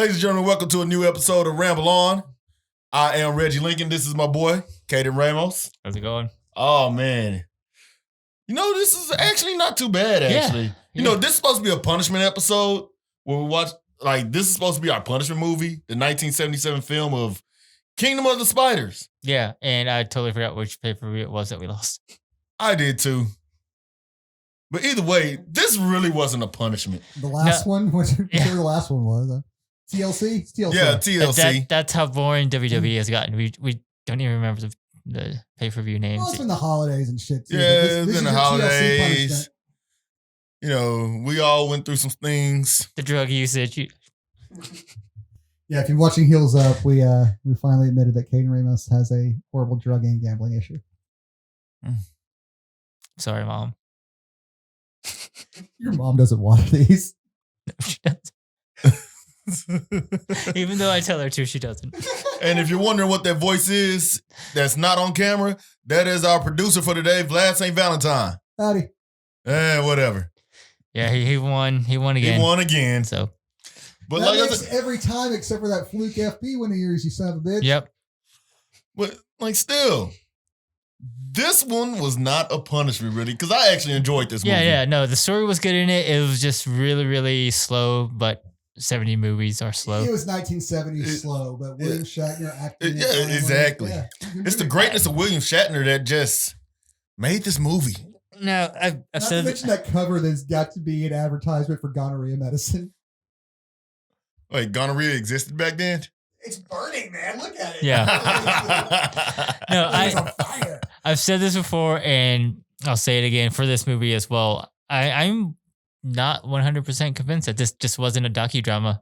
Ladies and gentlemen, welcome to a new episode of Ramble On. I am Reggie Lincoln. This is my boy, Caidan Ramos. How's it going? Oh, man. You know, this is actually not too bad, actually. You know, this is supposed to be a punishment episode where we watch, like, this is supposed to be our punishment movie, the 1977 film of Kingdom of the Spiders. Yeah, and I totally forgot which pay-per-view it was that we lost. I did too. But either way, this really wasn't a punishment. The last one? Whatever the last one was. TLC? It's TLC. Yeah, TLC. That's how boring WWE has gotten. We don't even remember the pay-per-view names. Well, it's been the holidays and shit, too. Yeah, it's been the holidays. You know, we all went through some things. The drug usage. Yeah, if you're watching Heels Up, we finally admitted that Caidan Ramos has a horrible drug and gambling issue. Sorry, Mom. Your mom doesn't watch these. No, she doesn't. Even though I tell her to, she doesn't. And if you're wondering what that voice is that's not on camera, that is our producer for today, Vlad St. Valentine. Howdy. Whatever. Yeah, he won. He won again. He won again. So, but that like makes I said, every time except for that fluke FB one of yours, you son of a bitch. Yep. But like still, this one was not a punishment really because I actually enjoyed this movie. Yeah. No, the story was good in it. It was just really, really slow, but 70 movies are slow. It was 1970s slow, but William Shatner acting. Yeah, exactly. Yeah. It's the greatness of William Shatner that just made this movie. No, I've Not said to mention that cover that's got to be an advertisement for gonorrhea medicine. Wait, gonorrhea existed back then? It's burning, man. Look at it. Yeah. No, It's on fire. I've said this before, and I'll say it again for this movie as well. I'm not 100% convinced that this just wasn't a docudrama.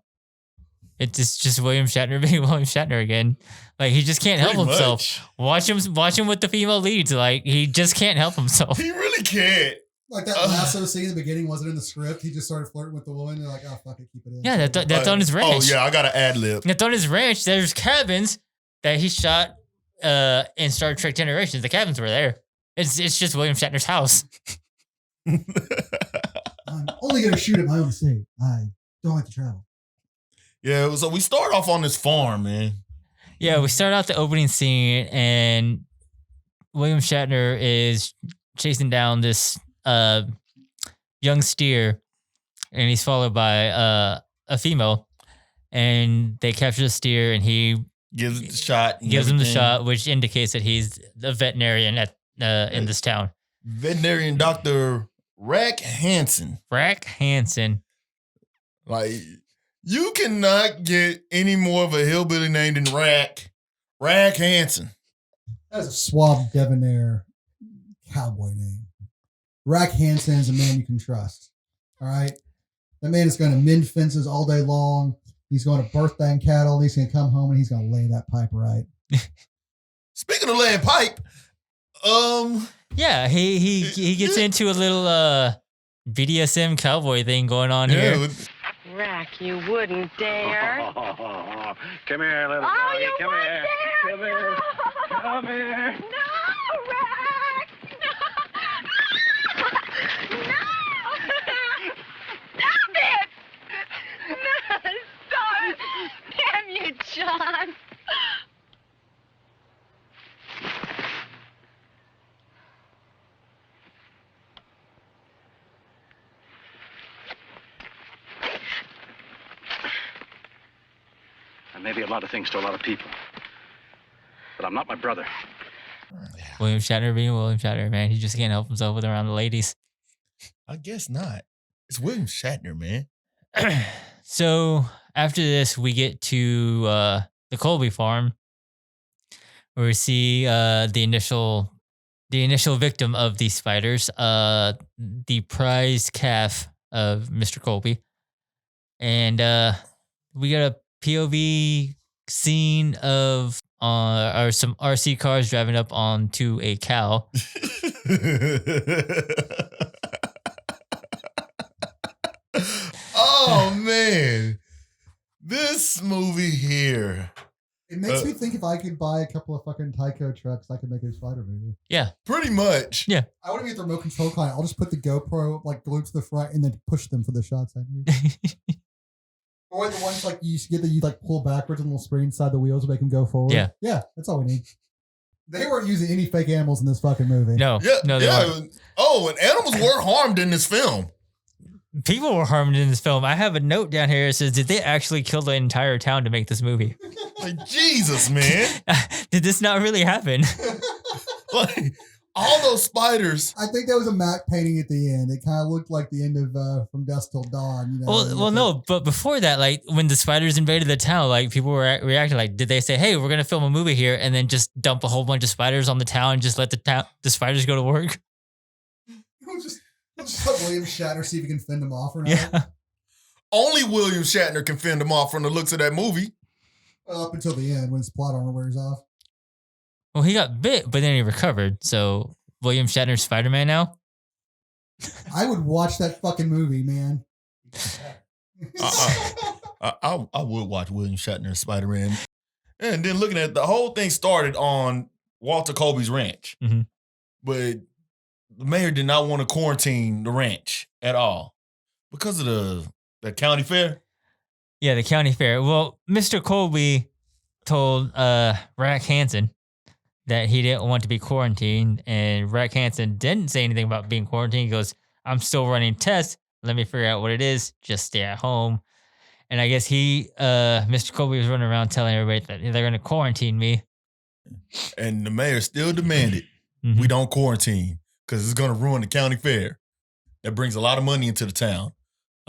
It's just William Shatner being William Shatner again. Like, he just can't help himself. Watch him with the female leads. Like, he just can't help himself. He really can't. Like that lasso scene in the beginning wasn't in the script. He just started flirting with the woman. They're like, oh, fuck it, keep it in. Yeah, that's on his ranch. Oh, yeah, I got an ad lib. That's on his ranch. There's cabins that he shot in Star Trek Generations. The cabins were there. It's just William Shatner's house. I'm only going to shoot at my own estate. I don't like to travel. Yeah, so we start off on this farm, man. Yeah, we start out the opening scene, and William Shatner is chasing down this young steer, and he's followed by a female, and they capture the steer, and he gives it the shot. Gives him the shot, which indicates that he's a veterinarian at in this town. Veterinarian Dr. Rack Hansen. Rack Hansen. Like, you cannot get any more of a hillbilly name than Rack Hansen. That's a suave debonair cowboy name. Rack Hansen is a man you can trust. All right? That man is going to mend fences all day long. He's going to birthday cattle. He's going to come home and he's going to lay that pipe right. Speaking of laying pipe, yeah, he gets into a little BDSM cowboy thing going on here. Rack, you wouldn't dare. Come here, little Oh, doggy. you Come would here. dare. Come here. No. Come here. No, Rack. No. Stop it. No, stop it. Damn you, John. I may be a lot of things to a lot of people, but I'm not my brother. William Shatner being William Shatner, man. He just can't help himself with around the ladies. I guess not. It's William Shatner, man. So after this, we get to the Colby farm, where we see the initial victim of these spiders, the prized calf of Mr. Colby, and we got a POV scene of some RC cars driving up onto a cow. Oh man, this movie here. It makes me think if I could buy a couple of fucking Tyco trucks, I could make a spider movie. Yeah, pretty much. Yeah, I want to get the remote control client. I'll just put the GoPro like glued to the front and then push them for the shots I need. Or the ones like you get that you like pull backwards and little spring inside the wheels to make them go forward. Yeah. Yeah, that's all we need. They weren't using any fake animals in this fucking movie. No, they weren't. Oh, and animals were harmed in this film. People were harmed in this film. I have a note down here that says, did they actually kill the entire town to make this movie? Like, Jesus, man. Did this not really happen? Like, all those spiders. I think that was a matte painting at the end. It kind of looked like the end of From Dusk Till Dawn. You know, Well, no, but before that, like when the spiders invaded the town, like people were reacting like, did they say, hey, we're going to film a movie here and then just dump a whole bunch of spiders on the town and just let the spiders go to work? We'll just let Will.I.Am Shatner see if he can fend them off or not. Yeah. Only Will.I.Am Shatner can fend them off from the looks of that movie. Up until the end when his plot armor wears off. Well, he got bit, but then he recovered. So Will.I.Am Shatner's Spider-Man now? I would watch that fucking movie, man. I would watch Will.I.Am Shatner Spider-Man. And then looking at the whole thing started on Walter Colby's ranch. Mm-hmm. But the mayor did not want to quarantine the ranch at all because of the county fair. Yeah, the county fair. Well, Mr. Colby told Rack Hansen that he didn't want to be quarantined, and Rack Hansen didn't say anything about being quarantined. He goes, I'm still running tests. Let me figure out what it is. Just stay at home. And I guess Mr. Colby was running around telling everybody that they're going to quarantine me. And the mayor still demanded Mm-hmm. we don't quarantine because it's going to ruin the county fair. That brings a lot of money into the town.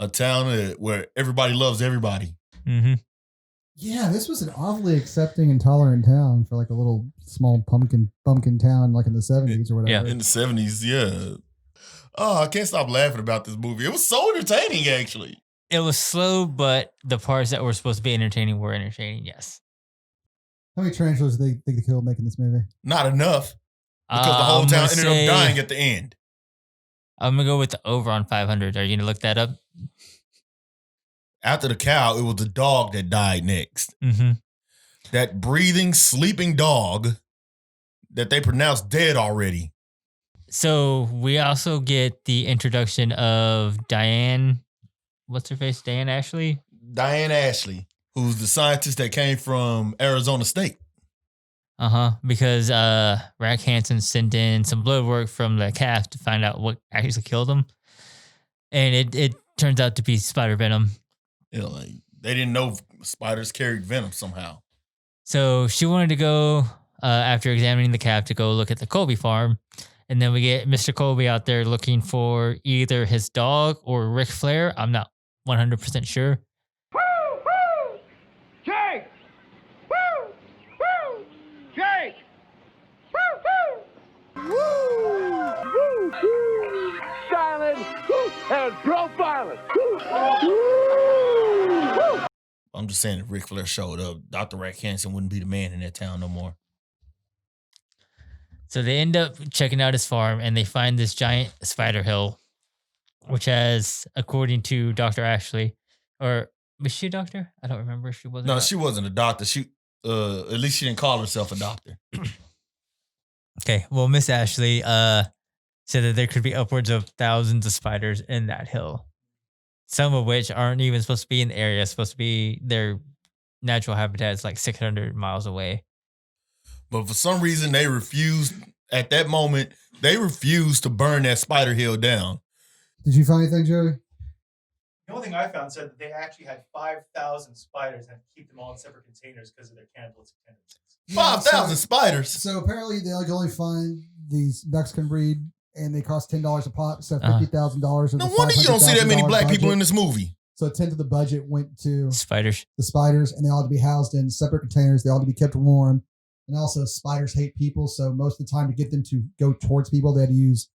A town where everybody loves everybody. Mm-hmm. Yeah, this was an awfully accepting and tolerant town for like a little small pumpkin town like in the 70s or whatever. Yeah, in the 70s, yeah. Oh, I can't stop laughing about this movie. It was so entertaining, actually. It was slow, but the parts that were supposed to be entertaining were entertaining, yes. How many tarantulas do they think they killed making this movie? Not enough. Because the whole town ended up dying at the end. I'm going to go with the over on 500. Are you going to look that up? After the cow, it was the dog that died next. Mm-hmm. That breathing, sleeping dog that they pronounced dead already. So we also get the introduction of Diane. What's her face? Diane Ashley? Diane Ashley, who's the scientist that came from Arizona State. Because Rack Hansen sent in some blood work from the calf to find out what actually killed him. And it turns out to be spider venom. You know, like, they didn't know spiders carried venom somehow. So she wanted to go, after examining the calf, to go look at the Colby farm. And then we get Mr. Colby out there looking for either his dog or Ric Flair. I'm not 100% sure. Woo! Woo! Jake! Woo! Woo! Jake! Woo! Woo! Woo! Woo! Woo! Silent and profiling. Woo! I'm just saying if Ric Flair showed up, Dr. Rack Hansen wouldn't be the man in that town no more. So they end up checking out his farm and they find this giant spider hill, which has, according to Dr. Ashley, or was she a doctor? I don't remember if she was. No, she wasn't a doctor. She, at least she didn't call herself a doctor. Okay, well, Miss Ashley said that there could be upwards of thousands of spiders in that hill, some of which aren't even supposed to be in the area. Supposed to be their natural habitat is like 600 miles away. But for some reason, they refused, at that moment, they refused to burn that spider hill down. Did you find anything, Joey? The only thing I found said that they actually had 5,000 spiders and had to keep them all in separate containers because of their cannibalistic tendencies. 5,000 spiders. So apparently they only find these Mexican breed and they cost $10 a pop, so $50,000. No wonder you don't see that many black people in this movie. So a tenth of the budget went to Spiders. The spiders, and they all had to be housed in separate containers. They all had to be kept warm. And also, spiders hate people, so most of the time to get them to go towards people, they had to use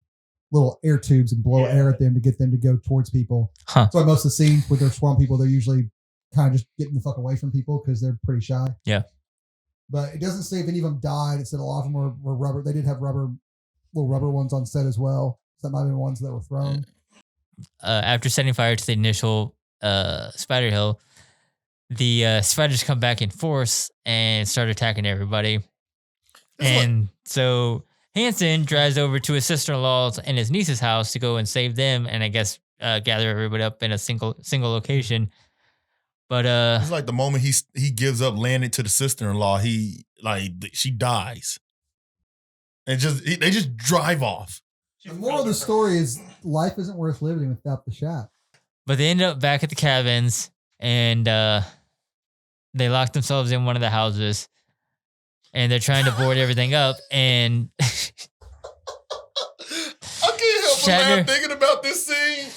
little air tubes and blow air at them to get them to go towards people. Huh. So most of the scenes with their swarm people, they're usually kind of just getting the fuck away from people because they're pretty shy. Yeah. But it doesn't say if any of them died. It said a lot of them were rubber. They did have little rubber ones on set as well. So that might have been ones that were thrown. After setting fire to the initial spider hill, the spiders come back in force and start attacking everybody. So Hansen drives over to his sister-in-law's and his niece's house to go and save them and I guess gather everybody up in a single location. But it's like the moment he gives up landing to the sister-in-law, she dies. And they just drive off. The moral of the story is life isn't worth living without the shot. But they end up back at the cabins, and they lock themselves in one of the houses, and they're trying to board everything up. And I can't help but laugh thinking about this scene.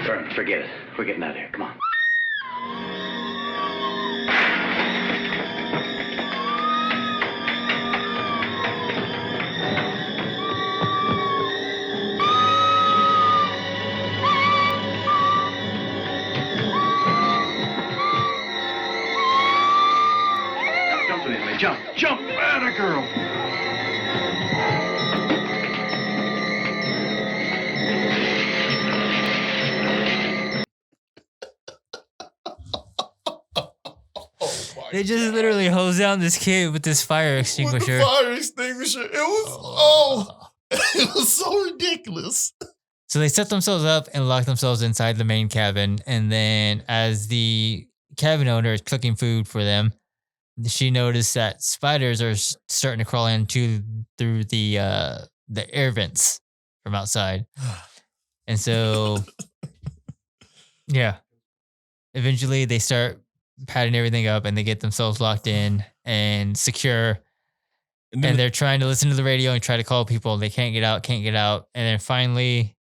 Vern, forget it. We're getting out of here. Come on. Jump, jump, atta girl. They just literally hose down this kid with this fire extinguisher. With the fire extinguisher. It was so ridiculous. So they set themselves up and lock themselves inside the main cabin. And then as the cabin owner is cooking food for them, she noticed that spiders are starting to crawl through the air vents from outside. And so, yeah, eventually they start padding everything up and they get themselves locked in and secure. And they're trying to listen to the radio and try to call people. They can't get out. And then finally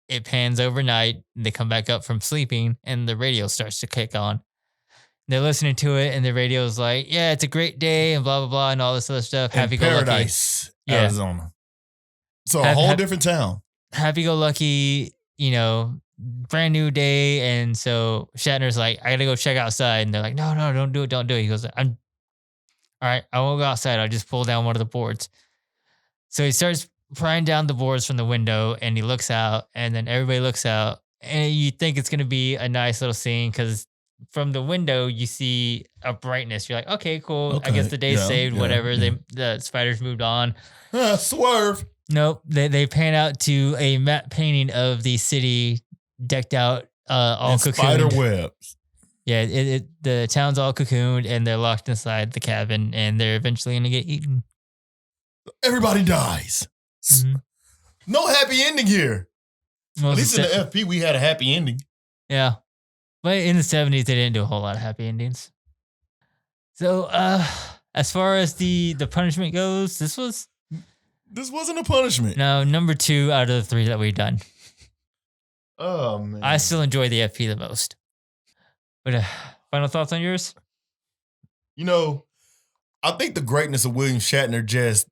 it pans overnight. They come back up from sleeping and the radio starts to kick on. They're listening to it, and the radio's like, "Yeah, it's a great day," and blah blah blah, and all this other stuff. Happy go lucky, Paradise, Arizona. So a whole different town. Happy go lucky, brand new day, and so Shatner's like, "I gotta go check outside," and they're like, "No, don't do it." He goes, "I'm all right. I won't go outside. I'll just pull down one of the boards." So he starts prying down the boards from the window, and he looks out, and then everybody looks out, and you think it's gonna be a nice little scene because from the window, you see a brightness. You're like, okay, cool. Okay. I guess the day's saved, whatever. Yeah. The spiders moved on. Swerve. Nope. They pan out to a matte painting of the city decked out, all cocooned. Spider webs. Yeah, the town's all cocooned and they're locked inside the cabin and they're eventually going to get eaten. Everybody dies. Mm-hmm. No happy ending here. Well, at least in the FP, we had a happy ending. Yeah. But in the 70s, they didn't do a whole lot of happy endings. So, as far as the punishment goes, this wasn't a punishment. No, number 2 out of the 3 that we've done. Oh, man. I still enjoy the FP the most. But final thoughts on yours? I think the greatness of William Shatner just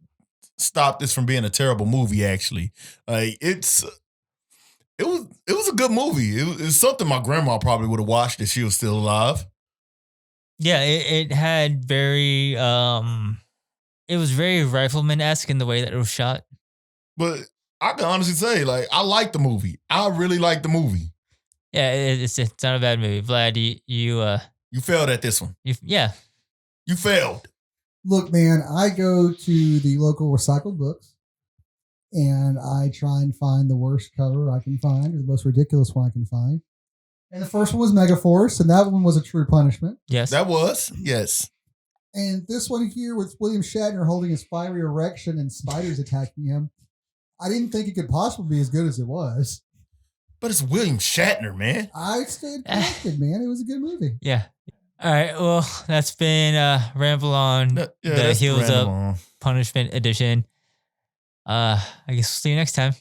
stopped this from being a terrible movie, actually. It was a good movie. It's something my grandma probably would have watched if she was still alive. Yeah, it had very it was very Rifleman-esque in the way that it was shot. But I can honestly say, I like the movie. I really like the movie. Yeah, it's not a bad movie. Vlad, you failed at this one. You failed. Look, man, I go to the local recycled books and I try and find the worst cover I can find, or the most ridiculous one I can find. And the first one was Megaforce, and that one was a true punishment. Yes. That was, yes. And this one here with William Shatner holding his fiery erection and spiders attacking him, I didn't think it could possibly be as good as it was. But it's William Shatner, man. I stayed connected, man. It was a good movie. Yeah. All right. Well, that's been Ramble on the Heels Up Punishment Edition. I guess we'll see you next time.